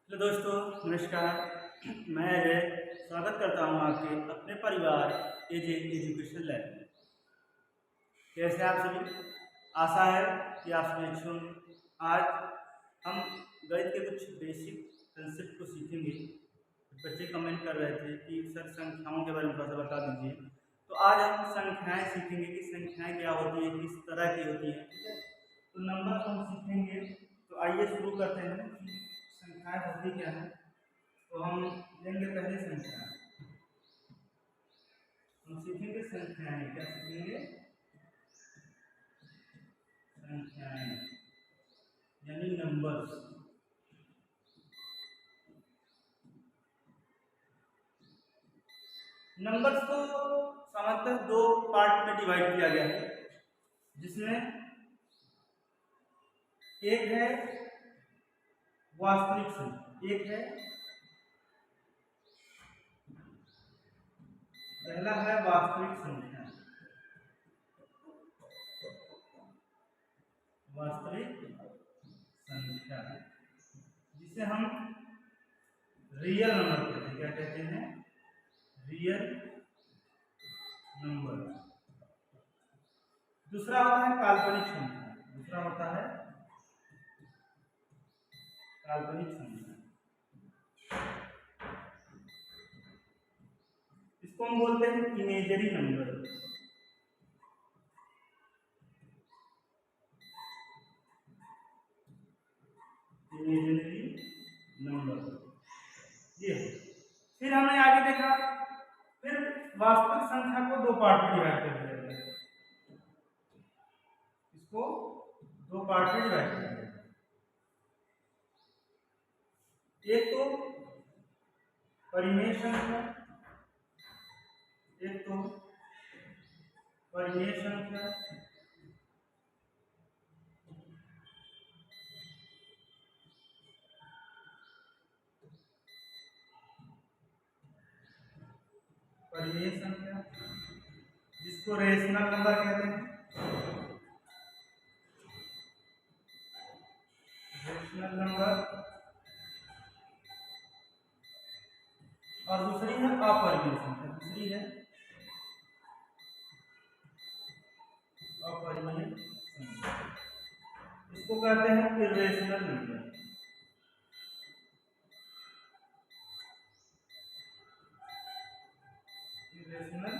Hello दोस्तों, नमस्कार। मैं अजय स्वागत करता हूं आपके अपने परिवार एजे एजुकेशन लैब में। कैसे आप सभी? आशा है कि आप सभी अच्छे होंगे। आज हम गणित के कुछ बेसिक कंसेप्ट को सीखेंगे। बच्चे कमेंट कर रहे थे कि सर संख्याओं के बारे में थोड़ा सा बता दीजिए। तो आज हम संख्याएं सीखेंगे कि संख्याएं क्या होती हैं, किस तरह की होती हैं। ठीक है, तो नंबर हम सीखेंगे। तो आइए शुरू करते हैं कि संख्याएं होती क्या है। तो हम लेंगे पहले संख्याएं। हम सीखेंगे संख्याएं। क्या सीखेंगे? संख्याएं यानी नंबर्स। नंबर्स को सामान्यतः दो पार्ट में डिवाइड किया गया है, जिसमें एक है वास्तविक संख्या, एक है पहला है वास्तविक संख्या। वास्तविक संख्या जिसे हम रियल नंबर कहते हैं। क्या कहते हैं? Real number. दूसरा होता है काल्पनिक संख्या। दूसरा होता है काल्पनिक संख्या। इसको हम बोलते हैं इमेजरी नंबर। इमेजरी नंबर ये है। फिर हमने आगे देखा, फिर वास्तविक संख्या को दो पार्ट में डिवाइड कर दिया गया। इसको दो पार्ट में डिवाइड कर दिया। एक तो परिमेय संख्या, एक तो परिमेय संख्या, परिमेय संख्या जिसको रेशनल नंबर कहते हैं। Rational number. और दूसरी है अपरिमेय संख्या। दूसरी है अपरिमेय संख्या। इसको कहते हैं इर्रेशनल नंबर। इर्रेशनल।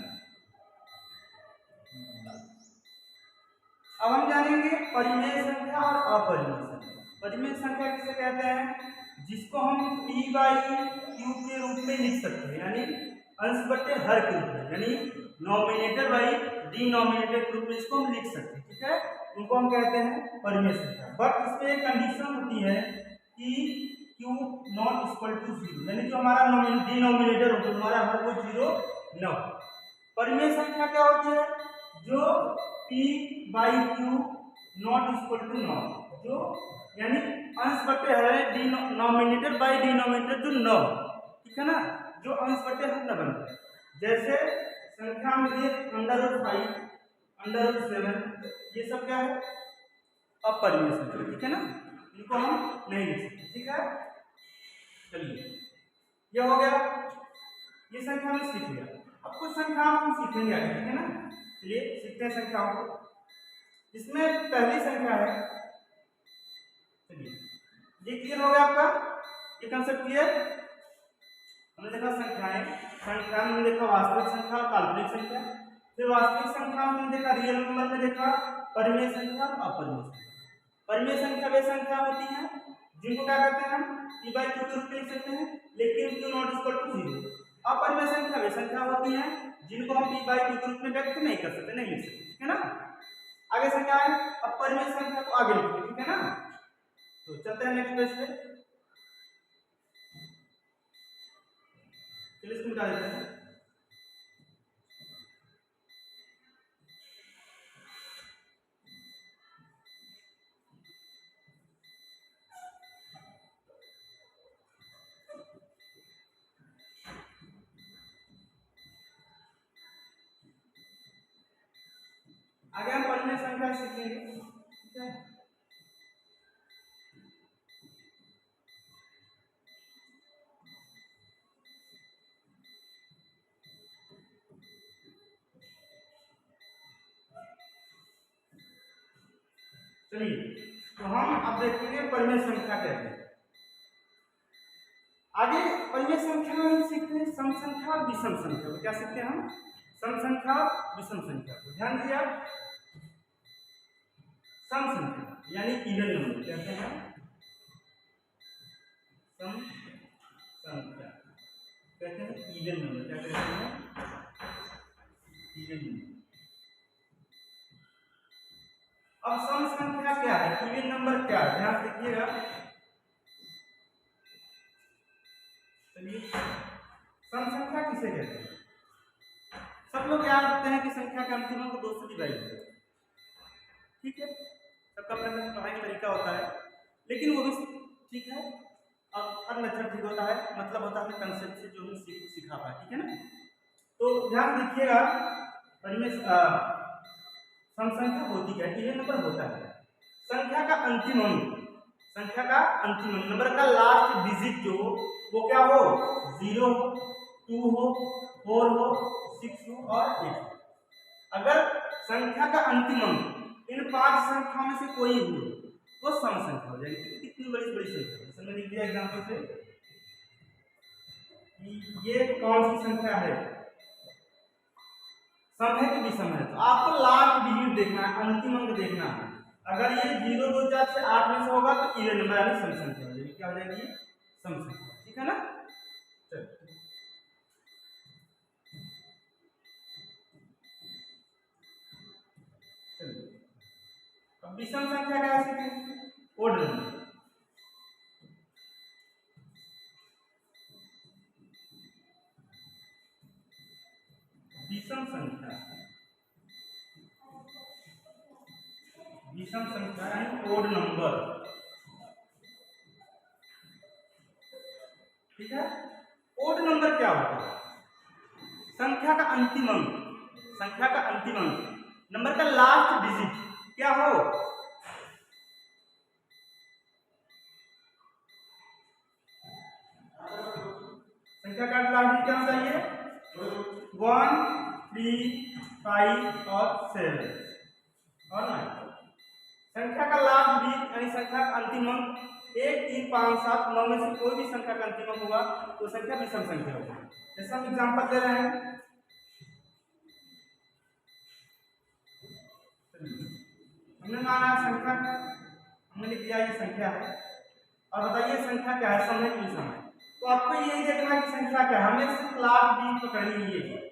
अब हम जानेंगे परिमेय संख्या और अपरिमेय संख्या। परिमेय संख्या किसे कहते हैं? जिसको हम p बाई q के रूप में लिख सकते हैं, यानी अंश बटे हर के रूप में, यानी नॉमिनेटर बाई डिनोमिनेटर के रूप में इसको हम लिख सकते हैं। ठीक है, उनको हम कहते हैं परिमेय संख्या। बट इसमें एक कंडीशन होती है कि q नॉट इक्वल टू 0, यानी जो हमारा डिनोमिनेटर होता है, हमारा हर वो 0 न हो। परिमेय संख्या क्या होती है? जो p by q not equal to not, जो यानी अंश बटे हर डिनोमिनेटर बाई डिनोमिनेटर जो न हो। ठीक है ना, जो अंश बटे हर न बनता है। जैसे संख्या में √5, √7, ये सब क्या है? अपरिमेय संख्या। ठीक है ना, इनको हम नहीं लिख सकते। ठीक है, चलिए ये हो गया। ये संख्या में सीख लिया। अब कुछ संख्याओं को हम सीखेंगे आगे। ठीक है ना, चलिए सीखते हैं संख्याओं को। इसमें पहली संख्या है, चलिए ये क्लियर हो गया आपका? ये कंसेप्ट क्लियर? हमने देखा संख्याएं। संख्या में देखा वास्तविक संख्या और काल्पनिक संख्या। फिर वास्तविक संख्या में हमने देखा रियल नंबर में देखा परिमेय संख्या और अपरिमेय संख्या। परिमेय संख्या वे संख्या होती है जिनको क्या कहते हैं? हम p बाई q के रूप में लिख सकते हैं, लेकिन q नॉट इक्वल टू 0। अपरिमेय संख्या वे संख्या होती है जिनको हम p बाई q के रूप में व्यक्त नहीं कर सकते, नहीं लिख सकते। ठीक है ना, आगे संख्या है। अब परिमेय संख्या को आगे लिखते हैं। ठीक है ना, तो चलते हैं नेक्स्ट पेज पे। चलिए इसको मिटा देते हैं। आगे हम परिमेय संख्या सीखेंगे। ठीक है, चलिए, तो हम अब देखेंगे परिमेय संख्या कहते हैं। आगे परिमेय संख्या में हम सीखते हैं सम संख्या और विषम संख्या को। क्या सीखते हैं हम? सम संख्या और विषम संख्या को। ध्यान दिया, सम संख्या यानी इवन नंबर कहते हैं सम संख्या, कहते हैं इवन नंबर। क्या कहते हैं? Even number. अब सम संख्या क्या है, इवन नंबर क्या है, ध्यान देखिएगा। चलिए, सम संख्या किसे कहते हैं? सब लोग याद रखते हैं कि संख्या के अंतिम अंक 2 से डिवाइड होता है, ठीक है, सबका अपना पढ़ाई का तरीका होता है, लेकिन वो भी ठीक है। अब हर मेथड ठीक होता है, मतलब होता है कंसेप्ट से जो हम सीखा पाए, ठीक है ना। तो ध्यान रखिएगा, परिमेय सम संख्या होती क्या है? इवन नंबर होता है संख्या का अंतिम अंक, संख्या का अंतिम अंक, नंबर का लास्ट डिजिट जो हो वो क्या हो? 0 हो, 2 हो, 4 हो, 6 हो और 8 हो। अगर संख्या का अंतिम अंक इन 5 संख्याओं में से कोई हो तो सम संख्या हो जाएगी। कितनी बड़ी बड़ी संख्या है, मैंने लिख दिया एग्जांपल से, ये कौन सी संख्या है, सम है कि विषम है। तो आपको लास्ट डिजिट देखना है, अंतिम अंक देखना है। अगर ये 0 2 4 6 8 में से होगा तो इवन नंबर यानी सम संख्या हो जाएगी। क्या हो जाएगी? सम संख्या, ठीक है ना। चलिए, अब विषम संख्या क्या है? Odd number. विषम संख्या, विषम संख्या यानी ओड नंबर, ठीक है। ओड नंबर क्या होता है? संख्या का अंतिम अंक, संख्या का अंतिम अंक, नंबर का लास्ट डिजिट क्या हो? संख्या का लास्ट डिजिट क्या चाहिए? 1 3 5 और 7 और 9। संख्या का लास्ट डिजिट यानी संख्या का अंतिम अंक 1 3 5 7 9 में से कोई भी संख्या का अंतिम अंक होगा तो संख्या विषम संख्या होगी। जैसे हम एग्जांपल दे रहे हैं, हमने माना संख्या, हमने लिख दिया ये संख्या है, और बताइए संख्या क्या है, सम है कि विषम है। तो आपको यही देखना है कि संख्या क्या है। हमने सिर्फ लास्ट डिजिट पकड़नी है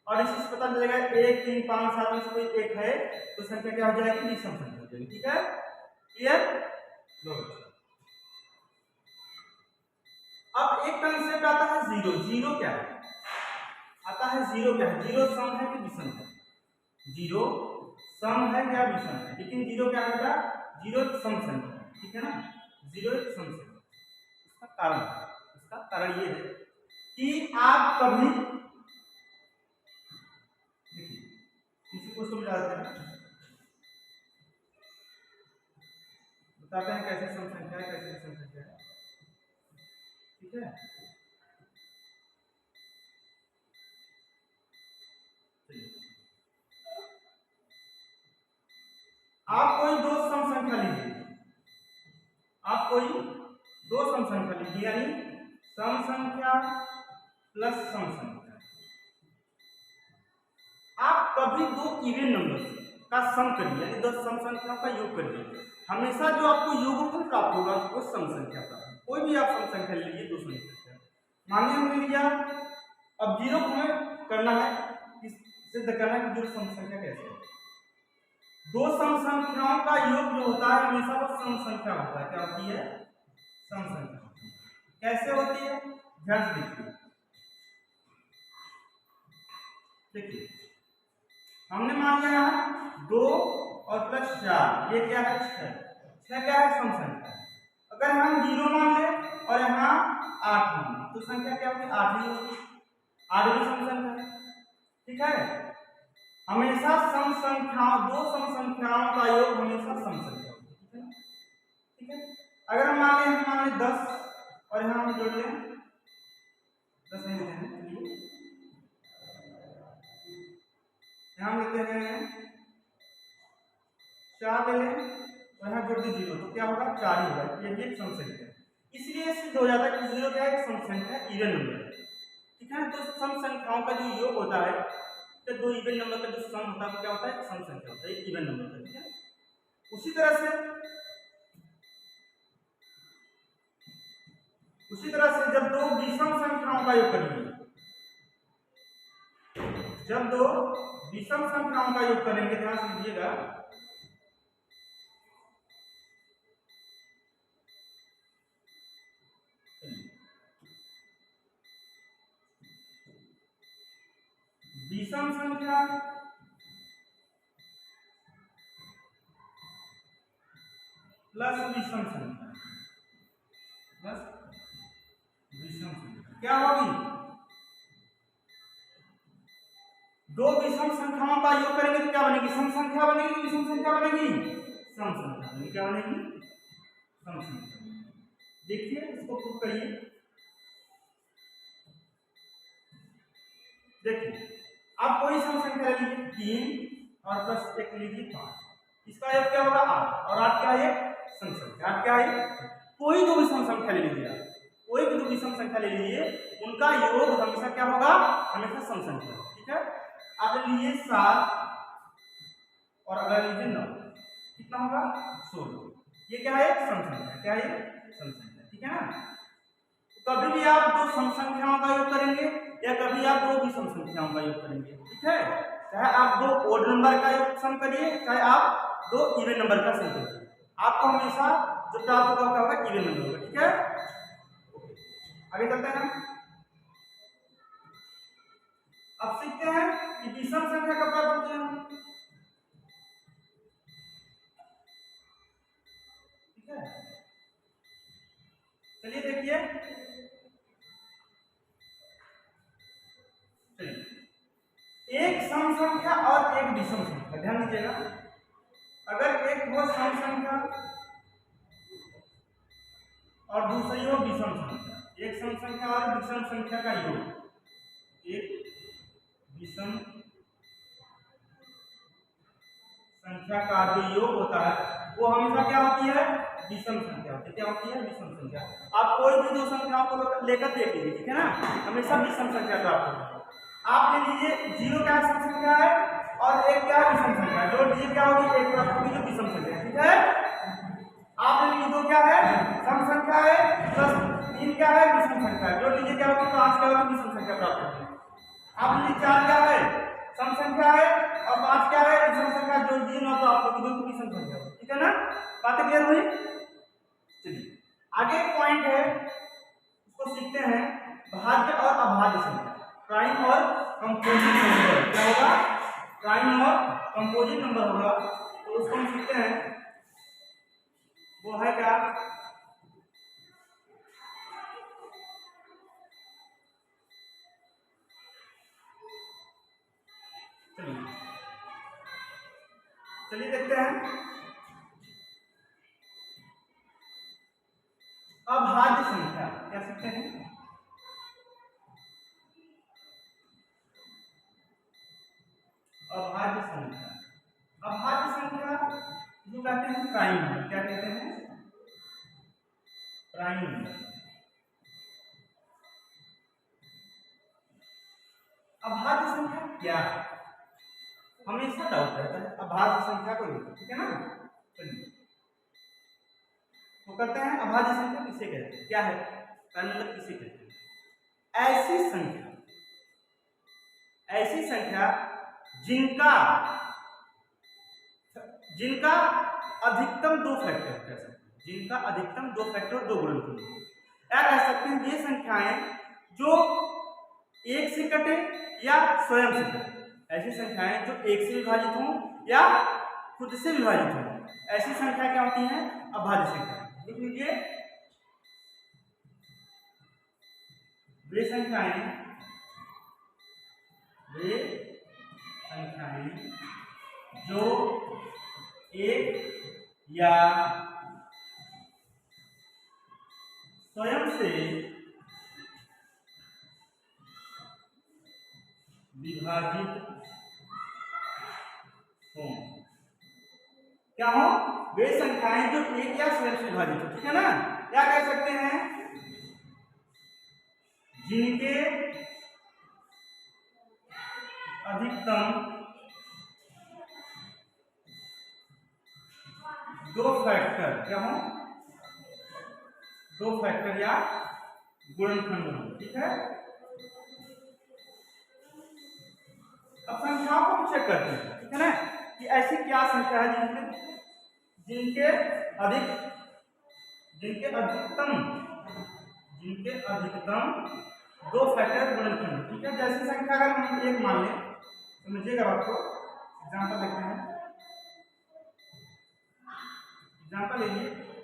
और इससे पता चलेगा 1 3 5 7 में से कोई एक है तो संख्या क्या हो जाएगी? विषम संख्या हो जाएगी, ठीक है, क्लियर। अब एक कंसेप्ट आता है जीरो। जीरो क्या है? आता है जीरो क्या है? जीरो सम है कि विषम है? जीरो सम है या विषम है? लेकिन जीरो क्या है? जीरो सम संख्या, ठीक है ना। जीरो एक सम संख्या। इसका कारण ये है कि आप कभी किसी को समझाते हैं, बताते हैं कैसे सम संख्या है कैसे विषम संख्या है, ठीक है। आप कोई दो सम संख्या लीजिए, आप कोई दो सम संख्या लीजिए, यानी सम संख्या प्लस सम संख्या। आप कभी दो इवन नंबर का सम करिए, यानी दो सम संख्याओं का योग करिए, हमेशा जो आपको योगफल प्राप्त होगा वो सम संख्या प्राप्त। कोई भी आप सम संख्या लीजिए, दो सम संख्या, मानिए हमने लिया, अब जीरो को हमें करना है, सिद्ध करना है कि जीरो सम संख्या कैसे है। दो सम संख्याओं का योग जो होता है हमेशा वो सम संख्या होता है। क्या होती है? सम संख्या होती है। कैसे होती है? ध्यान से देखिए, देखिए हमने मान लिया दो और प्लस 4, ये क्या है? 6। 6 क्या है? सम संख्या। अगर हम 0 मान ले और यहाँ 8 मान ले तो संख्या क्या होगी? 8 ही होगी। 8 भी सम संख्या है, ठीक है। हमेशा सम संख्याओं, दो सम संख्याओं का योग हमेशा सम संख्या होगी, ठीक है ना, ठीक है। अगर हम मान लें 10 और यहाँ हम जोड़ लें 10 नहीं लेते हैं, चलिए यहाँ हम लेते हैं 4 ले लें और यहाँ जोड़ दी 0 तो क्या होगा 4 ही होगा, ये भी एक सम संख्या है। इसलिए सिद्ध हो जाता है कि 0 क्या है, सम संख्या, इवन नंबर है। ठीक है, तो सम संख्याओं का जो योग होता है, तो दो इवन नंबर का जो सम होता है क्या होता है, सम संख्या होता है, इवन नंबर का। ठीक है, उसी तरह से जब दो विषम संख्याओं का योग करेंगे, जब दो विषम संख्याओं का योग करेंगे, ध्यान से लीजिएगा, विषम संख्या प्लस विषम संख्या प्लस विषम संख्या क्या होगी, दो विषम संख्याओं का योग करेंगे तो क्या बनेगी, सम संख्या बनेगी, विषम संख्या बनेगी, सम संख्या बनेगी। क्या बनेगी, सम संख्या। देखिए इसको प्रूव करिए। देखिए आप कोई सम संख्या ले लीजिए, 3 और प्लस 1 लीजिए 5, इसका योग क्या होगा 8, और 8 क्या है, सम संख्या। 8 क्या है, कोई दो विषम संख्या ले लीजिए, आप कोई भी दो विषम संख्या ले लीजिए, उनका योग हमेशा क्या होगा, हमेशा सम संख्या। ठीक है, आप लीजिए 7 और अगला लीजिए 9, कितना होगा 16, ये क्या है, सम संख्या। क्या है, सम संख्या। ठीक है ना, तो कभी भी आप दो सम संख्याओं का योग करेंगे या कभी आप दो विषम संख्याओं का योग करेंगे। ठीक है, चाहे आप दो ओड नंबर का योग सम करिए, चाहे आप दो इवन नंबर का सम करिए, आपको हमेशा जो प्राप्त होगा क्या होगा, इवन नंबर होगा। ठीक है, आगे चलते हैं। अब सीखते हैं कि विषम संख्या कब प्राप्त होती है। ठीक है, चलिए देखिए, एक सम संख्या और एक विषम संख्या, ध्यान दीजिएगा, अगर एक हो सम संख्या और दूसरी हो विषम संख्या, एक सम संख्या और विषम संख्या का योग, एक विषम संख्या का जो योग होता है वो हमेशा क्या होती है, विषम संख्या होती है। क्या होती है, विषम संख्या। आप कोई भी दो संख्याओं को लेकर देख लीजिए, ठीक है ना, हमेशा विषम संख्या प्राप्त होगी। आप ले लीजिए 0 क्या सम संख्या है और 1 क्या है, विषम संख्या है, जोड़ दीजिए क्या होगी, 1 प्राप्त होगी जो विषम संख्या है। ठीक है, आप ले लीजिए 2 क्या है, सम संख्या है, प्लस 3 क्या है, विषम संख्या है, जोड़ लीजिए क्या होगी, 5 क्या होगी, विषम संख्या प्राप्त होगी। आप ले लीजिए 4 क्या है, सम संख्या है, और 5 क्या है, विषम संख्या, जोड़ दीजिए 9 तो आप लोग की विषम संख्या है। ठीक है ना, बातें क्लियर हुई। चलिए आगे एक पॉइंट है, उसको सीखते हैं, भाज्य और अभाज्य संख्या, प्राइम और कंपोजिट नंबर। क्या होगा, प्राइम और कंपोजिट नंबर होगा, तो उसको हम सीखते हैं, वो है क्या, चलिए देखते हैं। अभाज्य संख्या क्या सीखते हैं, अभाज्य संख्या। अभाज्य संख्या जो कहते हैं प्राइम नंबर, क्या कहते हैं, प्राइम नंबर। अभाज्य संख्या क्या है, हमेशा डाउट रहता है अभाज्य संख्या को लेकर। ठीक है ना, चलिए तो करते हैं, अभाज्य संख्या किसे कहते हैं, क्या है, मतलब किसे कहते हैं, ऐसी संख्या जिनका अधिकतम 2 फैक्टर कह सकते हैं, जिनका अधिकतम 2 फैक्टर 2 गुणनखंड हो, या कह सकते हैं ये संख्याएं जो 1 से कटे या स्वयं से कटे। ऐसी संख्याएं जो 1 से विभाजित हों या खुद से विभाजित हों, ऐसी संख्या क्या होती है, अभाज्य संख्या। लिख लीजिए, वे संख्याएं जो 1 या स्वयं से विभाजित हों, क्या हो, वे संख्याएं जो एक या स्वयं से विभाजित हो, ठीक है ना। क्या कह सकते हैं, जिनके अधिकतम दो फैक्टर क्या हो, दो फैक्टर या गुणनखंड हो, ठीक है। अब संख्याओं को हम चेक करते हैं, ठीक है ना, कि ऐसी क्या संख्या है जिनके अधिकतम दो फैक्टर गुणनखंड, ठीक है। जैसी संख्या अगर हम एक मान लें, समझिएगा आपको एग्जांपल देखते हैं। एग्जांपल लीजिए